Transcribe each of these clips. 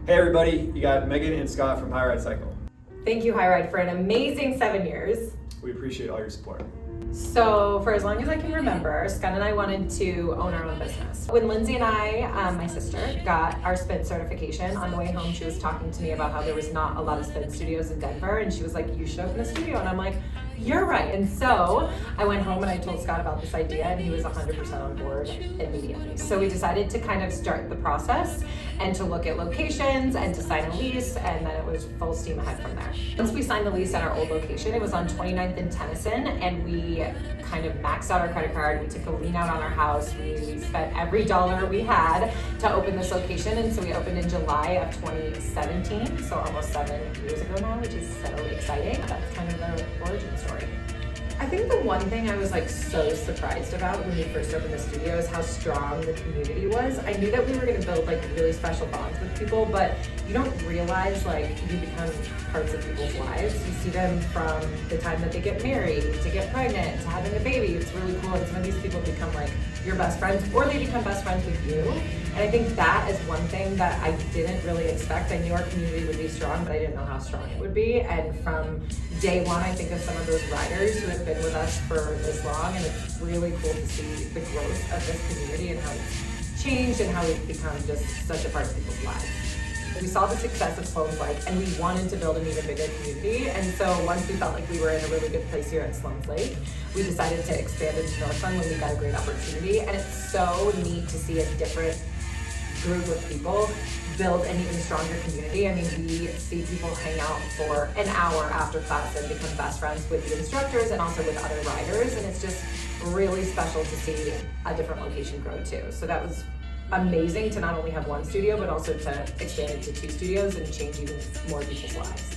Hey everybody, you got Megan and Scott from High Ride Cycle. Thank you, High Ride, for an amazing 7 years. We appreciate all your support. So for as long as I can remember, Scott and I wanted to own our own business. When Lindsay and I, my sister, got our spin certification, on the way home she was talking to me about how there was not a lot of spin studios in Denver, and she was like, you should open a studio. And I'm like, you're right. And so I went home and I told Scott about this idea, and he was 100% on board immediately. So we decided to kind of start the process and to look at locations and to sign a lease, and then it was full steam ahead from there. Once we signed the lease at our old location, it was on 29th and Tennyson, and we kind of maxed out our credit card. We took a lien out on our house. We spent every dollar we had to open this location, and so we opened in July of 2017, so almost 7 years ago now, which is so exciting. That's kind of the origin story. I think the one thing I was like so surprised about when we first opened the studio is how strong the community was. I knew that we were going to build like really special bonds with people, but you don't realize like you become parts of people's lives. You see them from the time that they get married, to get pregnant, to having a baby. It's really cool, and some of these people become like your best friends, or they become best friends with you. And I think that is one thing that I didn't really expect. I knew our community would be strong, but I didn't know how strong it would be. And from day one, I think of some of those riders who have been with us for this long, and it's really cool to see the growth of this community and how it's changed and how we've become just such a part of people's lives. We saw the success of Sloan's Lake, and we wanted to build an even bigger community. And so once we felt like we were in a really good place here at Sloan's Lake, we decided to expand into Northland when we got a great opportunity. And it's so neat to see a different group of people build an even stronger community. I mean, we see people hang out for an hour after class and become best friends with the instructors and also with other riders. And it's just really special to see a different location grow too. So that was amazing to not only have one studio, but also to expand it to 2 studios and change even more people's lives.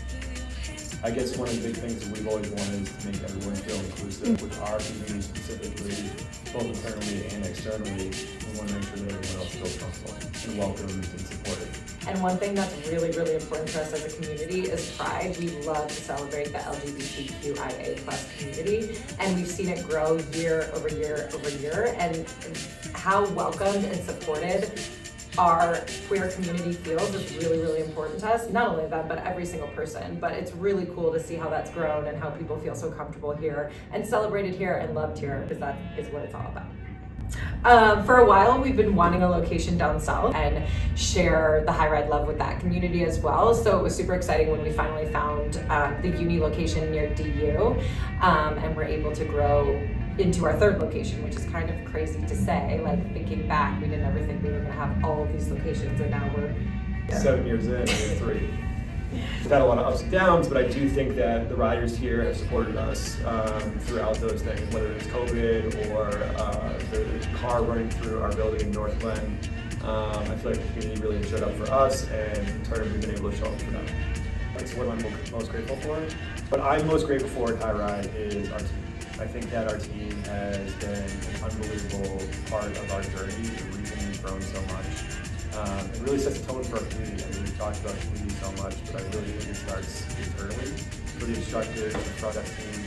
I guess one of the big things that we've always wanted is to make everyone feel inclusive with our community specifically, both internally and externally. We want to make sure that everyone else feels comfortable and welcomed and supported. And one thing that's really, really important to us as a community is pride. We love to celebrate the LGBTQIA+ community, and we've seen it grow year over year over year, and how welcomed and supported our queer community feels is really, really important to us. Not only them, but every single person. But it's really cool to see how that's grown and how people feel so comfortable here and celebrated here and loved here, because that is what it's all about. For a while, we've been wanting a location down south and share the High Ride love with that community as well. So it was super exciting when we finally found the uni location near DU, and we're able to grow into our 3rd location, which is kind of crazy to say. Like, thinking back, we didn't ever think we were going to have all of these locations, and now we're 7 years in, we're 3. We've had a lot of ups and downs, but I do think that the riders here have supported us throughout those things, whether it's COVID or the car running through our building in Northland. I feel like the community really showed up for us, and in turn we've been able to show up for them. That's what I'm most grateful for. What I'm most grateful for at High Ride is our team. I think that our team has been an unbelievable part of our journey, the reason we've grown so much. It really sets the tone for our community. I mean, we've talked about community so much, but I really think it starts internally for the instructors, the front desk team,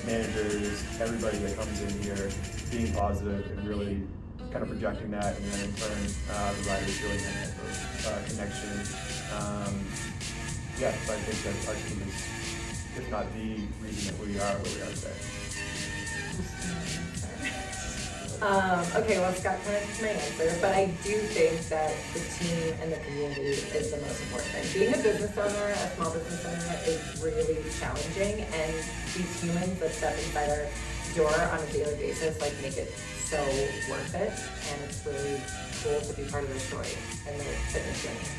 managers, everybody that comes in here, being positive and really kind of projecting that, and then in turn, the riders feeling that type of connection. Yeah, so I think that our team is, if not the reason that we are where we are today. Okay, well, Scott kind of took my answer, but I do think that the team and the community is the most important thing. Being a business owner, a small business owner, is really challenging, and these humans that step inside our door on a daily basis like make it so worth it, and it's really cool to be part of their story and their fitness journey.